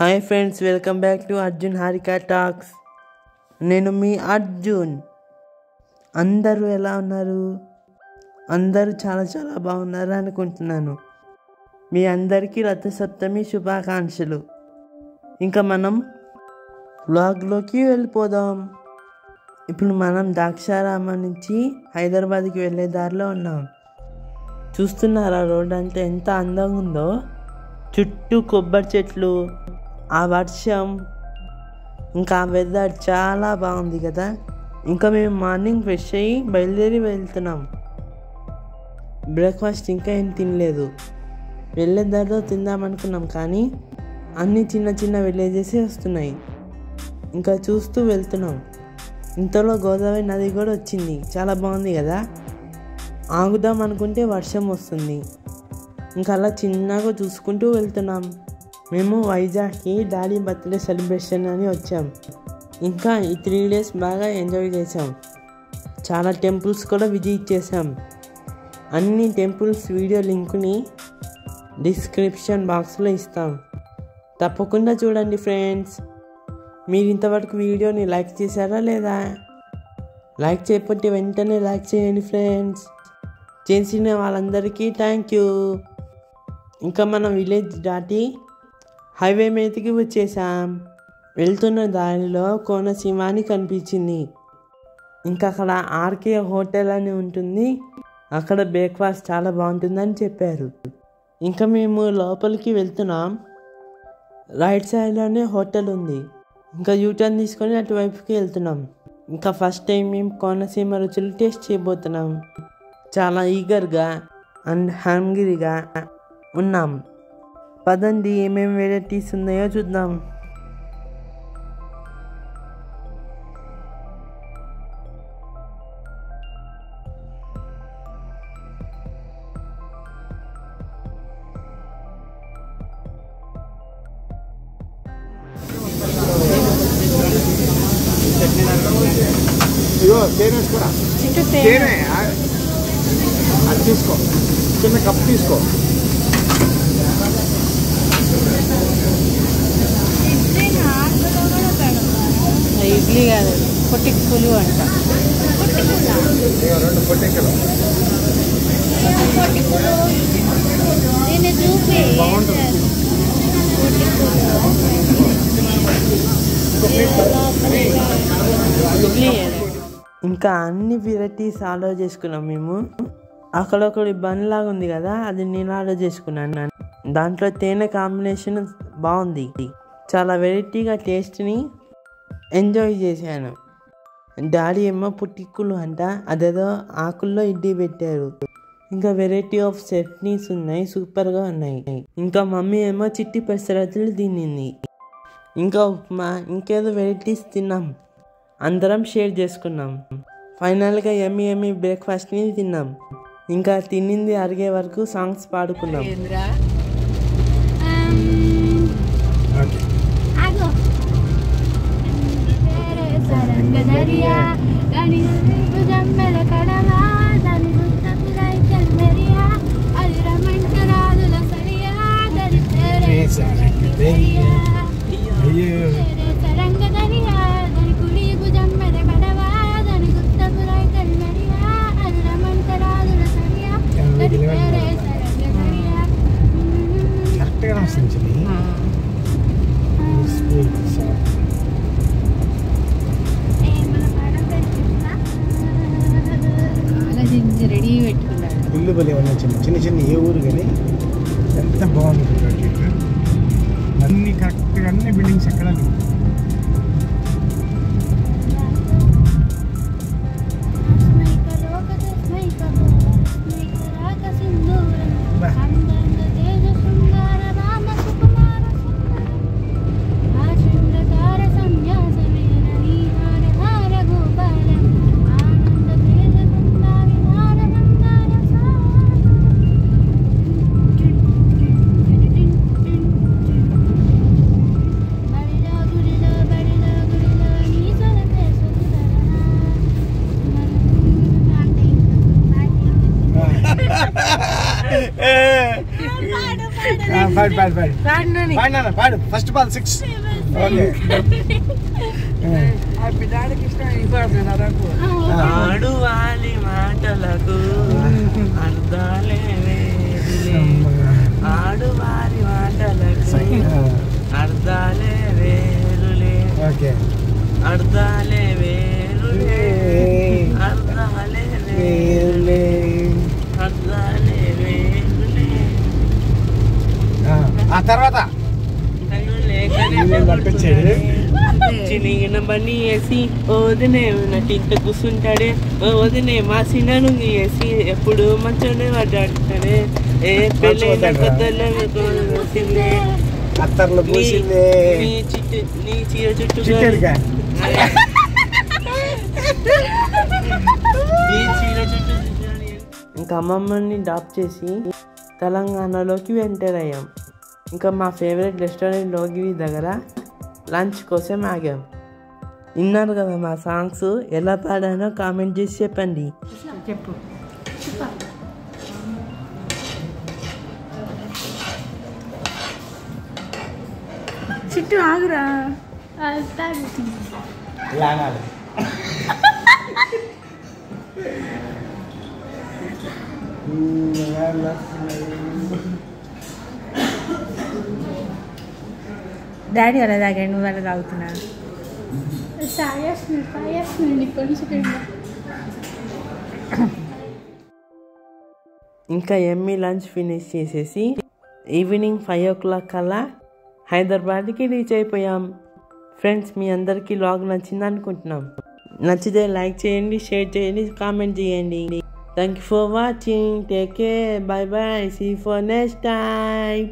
Hi friends, welcome back to Arjun Harika talks. నేను మీ అర్జున్. అందరూ ఎలా ఉన్నారు? అందరూ చాలా చాలా బాగున్నారు అనుకుంటున్నాను. మీ అందరికీ రథసప్తమి శుభాకాంక్షలు. ఇంకా మనం వ్లాగ్లోకి వెళ్ళిపోదాం. ఇప్పుడు మనం ద్రాక్షారామం నుంచి హైదరాబాద్కి వెళ్ళే దారిలో ఉన్నాం. చూస్తున్నారా రోడ్ అంటే ఎంత అందంగా ఉందో? చుట్టూ కొబ్బరి చెట్లు, ఆ వర్షం, ఇంకా ఆ వెదర్ చాలా బాగుంది కదా. ఇంకా మేము మార్నింగ్ ఫ్రెష్ అయ్యి బయలుదేరి వెళ్తున్నాం. బ్రేక్ఫాస్ట్ ఇంకా ఏం తినలేదు. వెళ్ళే దారిలో తిందామనుకున్నాం, కానీ అన్ని చిన్న చిన్న విలేజెస్ వస్తున్నాయి. ఇంకా చూస్తూ వెళ్తున్నాం. ఇంతలో గోదావరి నది కూడా వచ్చింది. చాలా బాగుంది కదా. ఆగుదాం అనుకుంటే వర్షం వస్తుంది. ఇంకా అలా చిన్నగా చూసుకుంటూ వెళ్తున్నాం. మేము వైజాగ్కి డాడీ బర్త్డే సెలబ్రేషన్ అని వచ్చాం. ఇంకా ఈ 3 days బాగా ఎంజాయ్ చేసాం. చాలా టెంపుల్స్ కూడా విజిట్ చేసాం. అన్ని టెంపుల్స్ వీడియో లింక్ని డిస్క్రిప్షన్ బాక్స్లో ఇస్తాం. తప్పకుండా చూడండి ఫ్రెండ్స్. మీరు ఇంతవరకు వీడియోని లైక్ చేశారా లేదా? లైక్ చేయకపోతే వెంటనే లైక్ చేయండి ఫ్రెండ్స్. చేసిన వాళ్ళందరికీ థ్యాంక్ యూ. ఇంకా మనం విలేజ్ దాటి హైవే మీదకి వచ్చేసాం. వెళ్తున్న దారిలో కోనసీమ అని కనిపించింది. ఇంకా అక్కడ ఆర్కే హోటల్ అని ఉంటుంది. అక్కడ బ్రేక్ఫాస్ట్ చాలా బాగుంటుందని చెప్పారు. ఇంకా మేము లోపలికి వెళ్తున్నాం. రైట్ సైడ్లోనే హోటల్ ఉంది. ఇంకా యూటర్న్ తీసుకొని అటువైపుకి వెళ్తున్నాం. ఇంకా ఫస్ట్ టైం మేము కోనసీమ రుచులు టేస్ట్ చేయబోతున్నాం. చాలా ఈగర్గా అండ్ హంగ్రీగా ఉన్నాం. పదండి, ఏమేమి వెరైటీస్ ఉన్నాయో చూద్దాం. అది తీసుకో, చిన్న కప్ తీసుకో. ఇడ్లీ కాదు, పొట్టిక్కులు అంట. 2 పొట్టెక్కలు బాగుంటుంది. ఇంకా అన్ని వెరైటీస్ ఆర్డర్ చేసుకున్నాం మేము. అక్కడ ఒకటి బన్ లాగా ఉంది కదా, అది నేను ఆర్డర్ చేసుకున్నాను. దాంట్లో తేనె కాంబినేషన్ బాగుంది. చాలా వెరైటీగా టేస్ట్ని ఎంజాయ్ చేశాను. డాడీ ఏమో పుట్టిక్కులు అంట, అదేదో ఆకుల్లో ఇడ్లీ పెట్టారు. ఇంకా వెరైటీ ఆఫ్ చట్నీస్ ఉన్నాయి, సూపర్గా ఉన్నాయి. ఇంకా మమ్మీ ఏమో చిట్టి పెసరట్లు తినింది. ఇంకా ఉప్మా, ఇంకేదో వెరైటీస్ తిన్నాం. అందరం షేర్ చేసుకున్నాం. ఫైనల్గా యమ్మీ బ్రేక్ఫాస్ట్ని తిన్నాం. ఇంకా తినింది అరిగే వరకు సాంగ్స్ పాడుకున్నాం. కరెక్ట్గా వస్తుంది. రెడీ పెట్టుకున్నాడు. ఇల్లు బలి ఉన్నాయి, చిన్న చిన్న ఏ ఊరు కానీ ఎంత బాగుంది. అన్ని కరెక్ట్గా అన్ని బిల్డింగ్స్ ఎక్కడ పాడు పాడు పాడు పాడు నాన్న పాడు ఫస్ట్ బాల్ 6 ఓకే ఆడువాలి మాటలకు అర్థాలే వేరులే ఆడువాలి మాటలకు అర్థాలే వేరులే అర్థాలే వేరులే అర్థాలే వేరులే అర్థాలే వేరులే ఆ తర్వాత చినిగిన బండి వేసి వదినే నటింట కూర్చుంటాడే వదినే మా సినను వేసి ఎప్పుడు మంచోనే పడ్డాడుతాడే ఏ పెళ్ళైన కొత్తలో అత్తర్లు పూసిందే నీ చీర చుట్టూ ఇంకా అమ్మమ్మని డ్రాప్ చేసి తెలంగాణలోకి ఎంటర్ అయ్యాం. ఇంకా మా ఫేవరెట్ రెస్టారెంట్ లోగిరి దగ్గర లంచ్ కోసం ఆగాం. విన్నారు కదా మా సాంగ్స్ ఎలా పాడానో కామెంట్ చేసి చెప్పండి. చెప్పు చిట్టు ఆగురా. డాడీ అలా తాగాడు, నువ్వు అలా తాగుతున్నా. ఇంకా ఎమ్మి లంచ్ ఫినిష్ చేసేసి ఈవినింగ్ 5 o'clock కల్లా హైదరాబాద్కి రీచ్ అయిపోయాం. ఫ్రెండ్స్, మీ అందరికీ వ్లాగ్ నచ్చింది అనుకుంటున్నాం. నచ్చితే లైక్ చేయండి, షేర్ చేయండి, కామెంట్ చేయండి. Thank you for watching. Take care. Bye bye. See for next time.